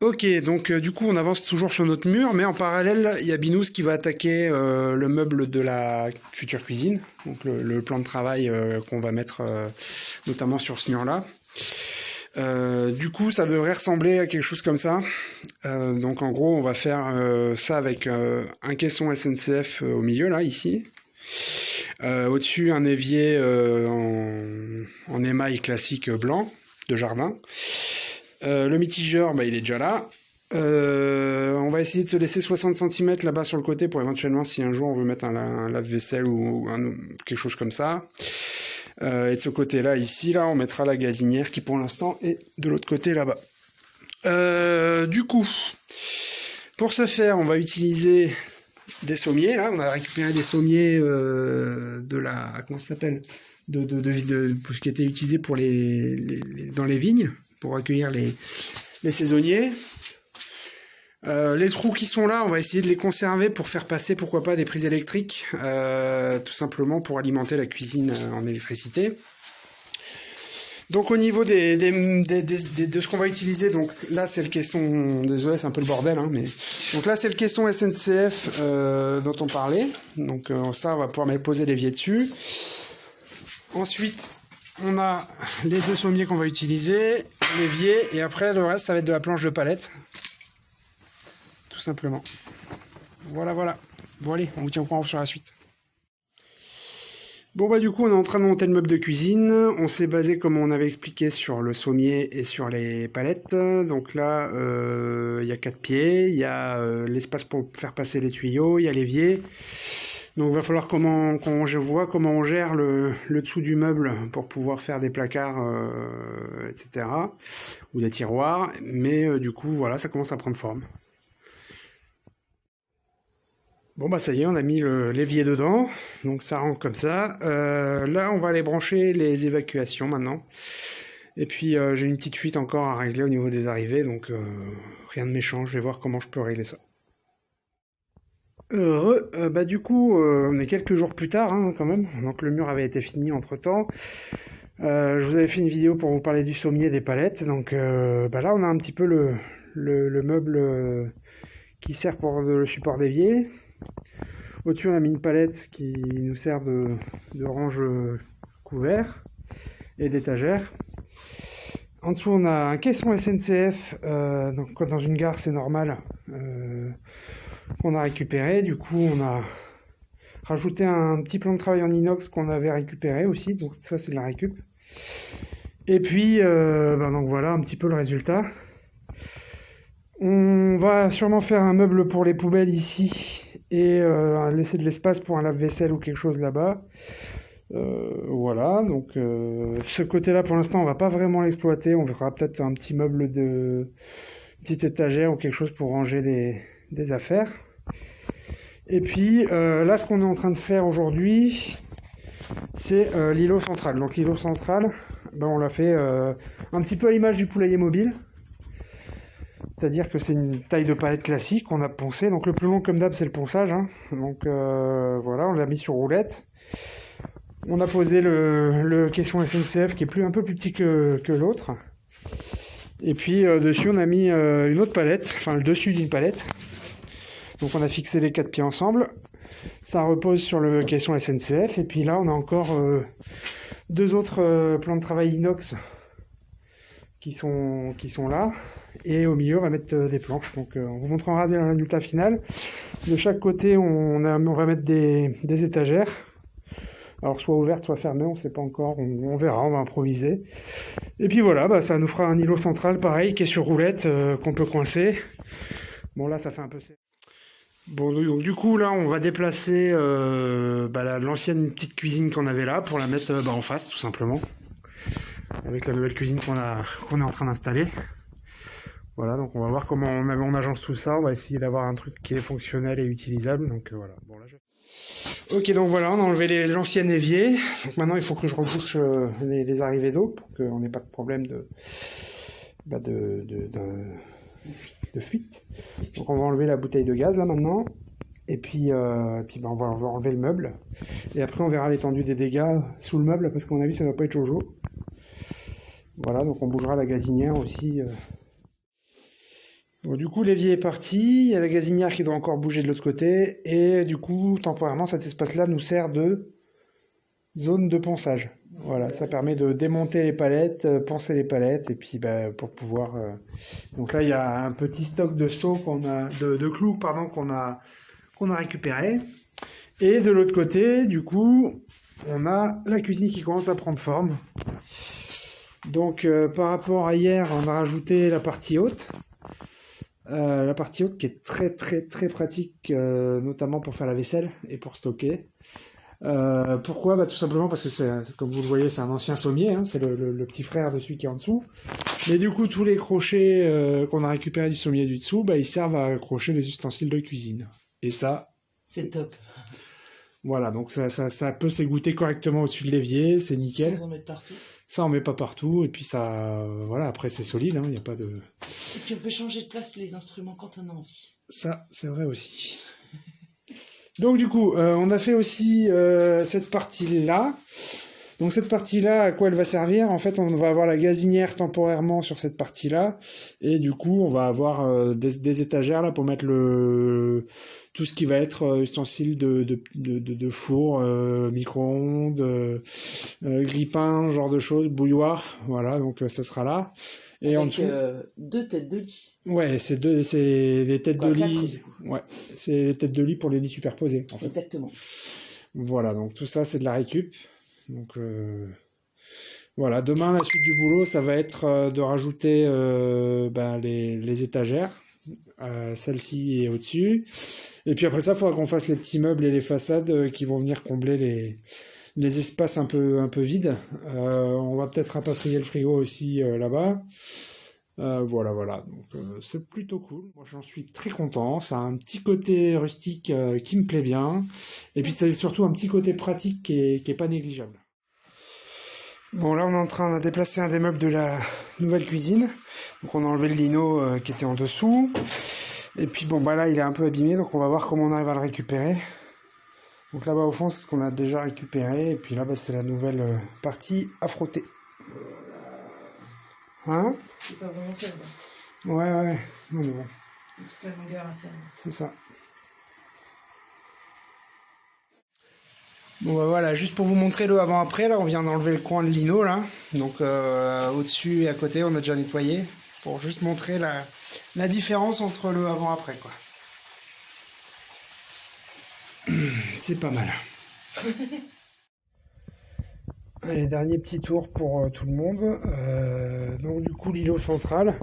Ok, donc du coup on avance toujours sur notre mur, mais en parallèle il y a Binous qui va attaquer le meuble de la future cuisine, donc le plan de travail qu'on va mettre notamment sur ce mur-là. Du coup ça devrait ressembler à quelque chose comme ça. Donc en gros on va faire ça avec un caisson SNCF au milieu là, ici. Au-dessus un évier en émail classique blanc de jardin. Le mitigeur, bah, il est déjà là. On va essayer de se laisser 60 cm là-bas sur le côté pour éventuellement, si un jour on veut mettre un lave-vaisselle ou quelque chose comme ça. Et de ce côté-là, ici, là, on mettra la gazinière qui pour l'instant est de l'autre côté là-bas. Du coup, pour ce faire, on va utiliser des sommiers. Là, on a récupéré des sommiers de la... Comment ça s'appelle ce qui était utilisé pour dans les vignes, pour accueillir les saisonniers. Les trous qui sont là, on va essayer de les conserver pour faire passer, pourquoi pas, des prises électriques, tout simplement pour alimenter la cuisine en électricité. Donc au niveau de ce qu'on va utiliser, donc là c'est le caisson, désolé c'est un peu le bordel, hein, mais donc là c'est le caisson SNCF dont on parlait. Donc ça on va pouvoir poser l'évier dessus. Ensuite on a les deux sommiers qu'on va utiliser, l'évier, et après le reste ça va être de la planche de palette. Tout simplement. Voilà. Bon allez, on vous tient au courant sur la suite. Bon bah du coup on est en train de monter le meuble de cuisine. On s'est basé comme on avait expliqué sur le sommier et sur les palettes. Donc là il y a 4 pieds, il y a l'espace pour faire passer les tuyaux, il y a l'évier. Donc il va falloir je vois comment on gère le dessous du meuble pour pouvoir faire des placards, etc. Ou des tiroirs. Mais du coup voilà, ça commence à prendre forme. Bon bah ça y est, on a mis l'évier dedans, donc ça rentre comme ça. Là on va aller brancher les évacuations maintenant. Et puis j'ai une petite fuite encore à régler au niveau des arrivées, donc rien de méchant, je vais voir comment je peux régler ça. Bah du coup on est quelques jours plus tard hein, quand même, donc le mur avait été fini entre temps. Je vous avais fait une vidéo pour vous parler du sommier et des palettes, donc bah là on a un petit peu le meuble qui sert pour le support d'évier. Au-dessus, on a mis une palette qui nous sert de range couvert et d'étagère. En dessous, on a un caisson SNCF, donc dans une gare, c'est normal, qu'on a récupéré. Du coup, on a rajouté un petit plan de travail en inox qu'on avait récupéré aussi, donc ça, c'est de la récup. Et puis, donc voilà un petit peu le résultat. On va sûrement faire un meuble pour les poubelles ici et laisser de l'espace pour un lave-vaisselle ou quelque chose là-bas. Voilà, donc ce côté-là pour l'instant on va pas vraiment l'exploiter, on verra peut-être un petit meuble de petite étagère ou quelque chose pour ranger des affaires. Et puis là ce qu'on est en train de faire aujourd'hui, c'est l'îlot central. Donc l'îlot central, on l'a fait un petit peu à l'image du poulailler mobile. C'est-à-dire que c'est une taille de palette classique qu'on a poncé. Donc le plus long comme d'hab c'est le ponçage. Hein. Donc voilà, on l'a mis sur roulette. On a posé le caisson SNCF qui est un peu plus petit que l'autre. Et puis dessus on a mis une autre palette, enfin le dessus d'une palette. Donc on a fixé les 4 pieds ensemble. Ça repose sur le caisson SNCF. Et puis là on a encore 2 autres plans de travail inox qui sont là. Et au milieu on va mettre des planches. Donc on vous montrera le résultat final. De chaque côté on va mettre des étagères. Alors soit ouvertes soit fermées, on ne sait pas encore, on verra, on va improviser. Et puis voilà, ça nous fera un îlot central pareil qui est sur roulette, qu'on peut coincer. Bon là ça fait un peu... Bon donc du coup là on va déplacer l'ancienne petite cuisine qu'on avait là pour la mettre en face tout simplement. Avec la nouvelle cuisine qu'on est en train d'installer. Voilà, donc on va voir comment on agence tout ça, on va essayer d'avoir un truc qui est fonctionnel et utilisable, donc voilà. Bon, là, Ok, donc voilà, on a enlevé l'ancien évier, donc maintenant il faut que je rebouche les arrivées d'eau pour qu'on n'ait pas de problème de fuite. Donc on va enlever la bouteille de gaz là maintenant, et puis on va enlever le meuble, et après on verra l'étendue des dégâts sous le meuble, parce qu'à mon avis ça ne va pas être jojo. Voilà, donc on bougera la gazinière aussi. Bon, du coup, l'évier est parti, il y a la gazinière qui doit encore bouger de l'autre côté, et du coup, temporairement, cet espace-là nous sert de zone de ponçage. Voilà, ça permet de démonter les palettes, poncer les palettes, et puis bah, pour pouvoir... Donc là, il y a un petit stock de seaux de clous, pardon, qu'on a récupéré. Et de l'autre côté, du coup, on a la cuisine qui commence à prendre forme. Donc par rapport à hier, on a rajouté la partie haute. La partie haute qui est très très très pratique, notamment pour faire la vaisselle et pour stocker. Pourquoi? Bah, tout simplement parce que comme vous le voyez, c'est un ancien sommier, hein, c'est le petit frère dessus qui est en dessous. Mais du coup, tous les crochets qu'on a récupérés du sommier du dessous, bah, ils servent à accrocher les ustensiles de cuisine. Et ça, c'est top. Voilà, donc ça peut s'égoutter correctement au-dessus de l'évier, c'est nickel. Sans en mettre partout. Ça, on met pas partout, et puis ça, voilà, après c'est solide, hein, y a pas de... Et puis on peut changer de place les instruments quand on a envie. Ça, c'est vrai aussi. Donc du coup, on a fait aussi cette partie-là. Donc cette partie-là, à quoi elle va servir? En fait, on va avoir la gazinière temporairement sur cette partie-là, et du coup, on va avoir des étagères là pour mettre tout ce qui va être ustensiles de four, micro-ondes, grille-pain, genre de choses, bouilloire, voilà, donc ça sera là. Et avec en dessous, 2 têtes de lit. ouais, c'est les têtes Quoi, de 4, lit, du coup. ouais, c'est les têtes de lit pour les lits superposés, en fait. Exactement. Voilà, donc tout ça, c'est de la récup. Donc voilà, demain, la suite du boulot, ça va être de rajouter les étagères. Celle-ci est au-dessus. Et puis après ça, il faudra qu'on fasse les petits meubles et les façades qui vont venir combler les espaces un peu vides. On va peut-être rapatrier le frigo aussi là-bas. Voilà. Donc c'est plutôt cool. Moi, j'en suis très content. Ça a un petit côté rustique qui me plaît bien. Et puis, c'est surtout un petit côté pratique qui est pas négligeable. Bon, là, on est en train de déplacer un des meubles de la nouvelle cuisine. Donc, on a enlevé le lino qui était en dessous. Et puis, bon, bah là, il est un peu abîmé. Donc, on va voir comment on arrive à le récupérer. Donc, là-bas, au fond, c'est ce qu'on a déjà récupéré. Et puis là, c'est la nouvelle partie à frotter. Hein? C'est pas vraiment fait, là. Ouais. Non, mais bon. C'est toute la longueur à faire. C'est ça. Bon bah voilà, juste pour vous montrer le avant-après, là on vient d'enlever le coin de lino là, donc au-dessus et à côté on a déjà nettoyé, pour juste montrer la différence entre le avant-après quoi. C'est pas mal. Allez, dernier petit tour pour tout le monde. Donc du coup l'îlot central.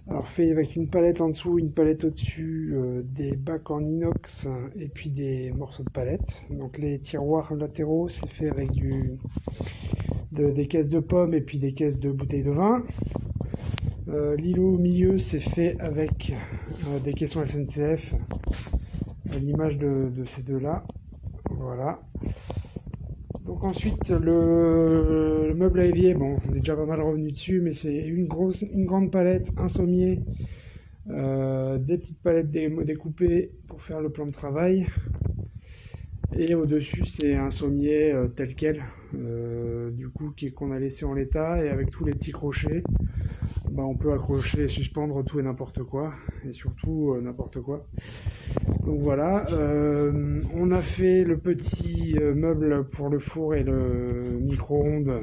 Alors fait avec une palette en dessous, une palette au-dessus, des bacs en inox et puis des morceaux de palette. Donc les tiroirs latéraux c'est fait avec des caisses de pommes et puis des caisses de bouteilles de vin. L'îlot au milieu c'est fait avec des caissons SNCF à l'image de ces deux-là. Voilà. Donc ensuite le meuble à évier, bon on est déjà pas mal revenu dessus, mais c'est une grande palette, un sommier, des petites palettes découpées pour faire le plan de travail, et au-dessus c'est un sommier tel quel, du coup qu'on a laissé en l'état, et avec tous les petits crochets, on peut accrocher et suspendre tout et n'importe quoi, et surtout n'importe quoi. Donc voilà, on a fait le petit meuble pour le four et le micro-ondes,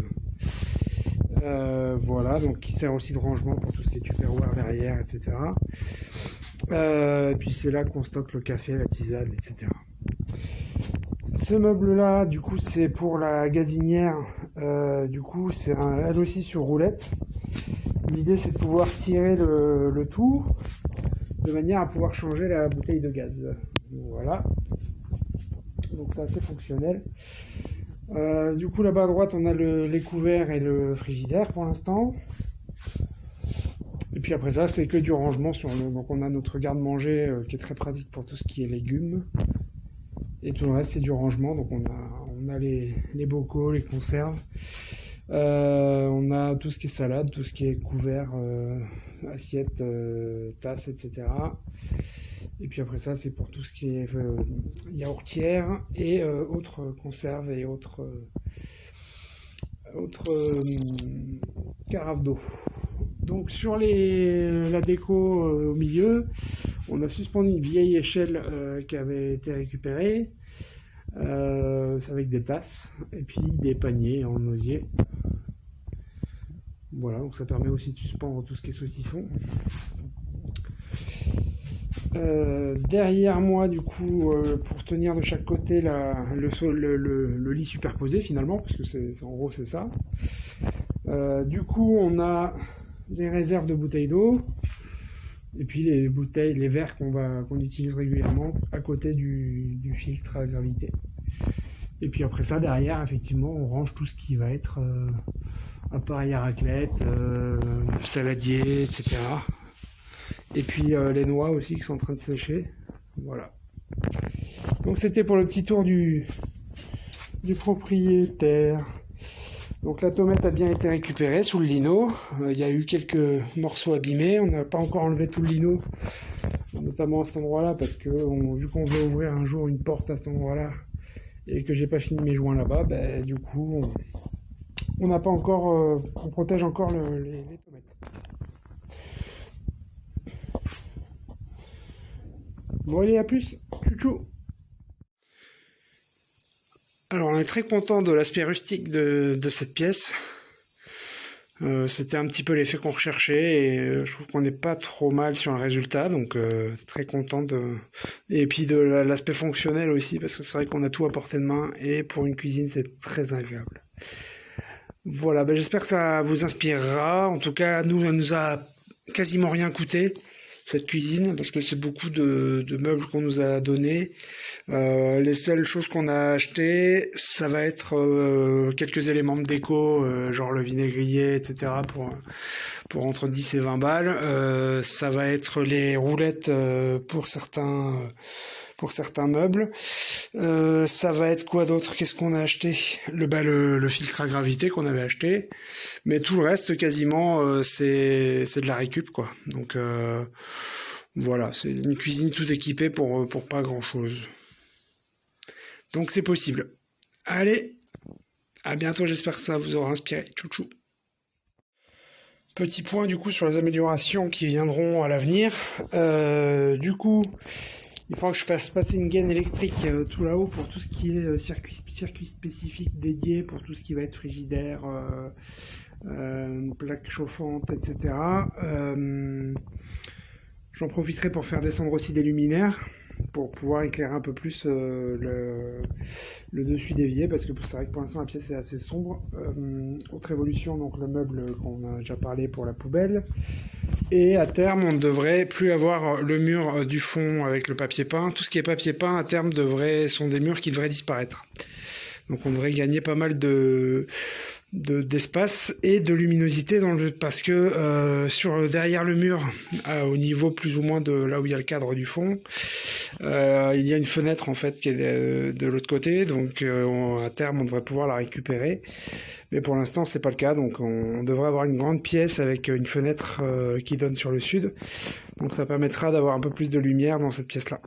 voilà, donc qui sert aussi de rangement pour tout ce qui est tupperware derrière, etc. Et puis c'est là qu'on stocke le café, la tisane, etc. Ce meuble-là, du coup, c'est pour la gazinière, du coup, c'est elle aussi sur roulette. L'idée, c'est de pouvoir tirer le tout de manière à pouvoir changer la bouteille de gaz. Voilà. Donc c'est assez fonctionnel. Du coup là-bas à droite on a les couverts et le frigidaire pour l'instant. Et puis après ça c'est que du rangement donc on a notre garde-manger qui est très pratique pour tout ce qui est légumes. Et tout le reste c'est du rangement, donc on a les bocaux, les conserves. On a tout ce qui est salade, tout ce qui est couvert, assiettes, tasses, etc. Et puis après ça, c'est pour tout ce qui est yaourtière et autres conserves et autres carafes d'eau. Donc sur la déco au milieu, on a suspendu une vieille échelle qui avait été récupérée avec des tasses et puis des paniers en osier. Voilà, donc ça permet aussi de suspendre tout ce qui est saucisson. Derrière moi, du coup, pour tenir de chaque côté le lit superposé finalement, parce que en gros c'est ça. Du coup, on a les réserves de bouteilles d'eau et puis les verres qu'on utilise régulièrement à côté du filtre à gravité. Et puis après ça, derrière, effectivement, on range tout ce qui va être appareil à raclette, saladier, etc. Et puis les noix aussi qui sont en train de sécher. Voilà. Donc c'était pour le petit tour du propriétaire. Donc la tomate a bien été récupérée sous le lino. Il y a eu quelques morceaux abîmés. On n'a pas encore enlevé tout le lino, notamment à cet endroit-là, parce que vu qu'on veut ouvrir un jour une porte à cet endroit-là et que j'ai pas fini mes joints là-bas, du coup on n'a pas encore, on protège encore les tomates. Bon allez, à plus, chouchou. Alors on est très content de l'aspect rustique de cette pièce. C'était un petit peu l'effet qu'on recherchait et je trouve qu'on n'est pas trop mal sur le résultat, donc très content et puis de l'aspect fonctionnel aussi, parce que c'est vrai qu'on a tout à portée de main et pour une cuisine c'est très agréable. Voilà, j'espère que ça vous inspirera. En tout cas, nous, ça nous a quasiment rien coûté, cette cuisine, parce que c'est beaucoup de meubles qu'on nous a donnés. Les seules choses qu'on a achetées, ça va être quelques éléments de déco, genre le vinaigrier, etc., pour entre 10 et 20 balles. Ça va être les roulettes pour certains meubles. Ça va être quoi d'autre? Qu'est-ce qu'on a acheté? Le filtre à gravité qu'on avait acheté. Mais tout le reste, quasiment, c'est de la récup, quoi. Donc voilà, c'est une cuisine tout équipée pour pas grand-chose. Donc c'est possible. Allez, à bientôt, j'espère que ça vous aura inspiré. Tchou. Petit point du coup sur les améliorations qui viendront à l'avenir. Du coup, il faudra que je fasse passer une gaine électrique tout là-haut pour tout ce qui est circuit spécifique dédié pour tout ce qui va être frigidaire, plaque chauffante, etc. J'en profiterai pour faire descendre aussi des luminaires pour pouvoir éclairer un peu plus le dessus d'évier, parce que c'est vrai que pour l'instant la pièce est assez sombre. Autre évolution, donc le meuble qu'on a déjà parlé pour la poubelle. Et à terme, on ne devrait plus avoir le mur du fond avec le papier peint. Tout ce qui est papier peint, à terme, sont des murs qui devraient disparaître. Donc on devrait gagner pas mal d'espace et de luminosité parce que derrière le mur, au niveau plus ou moins de là où il y a le cadre du fond, il y a une fenêtre en fait qui est de l'autre côté, donc à terme on devrait pouvoir la récupérer, mais pour l'instant c'est pas le cas, donc on devrait avoir une grande pièce avec une fenêtre qui donne sur le sud, donc ça permettra d'avoir un peu plus de lumière dans cette pièce là.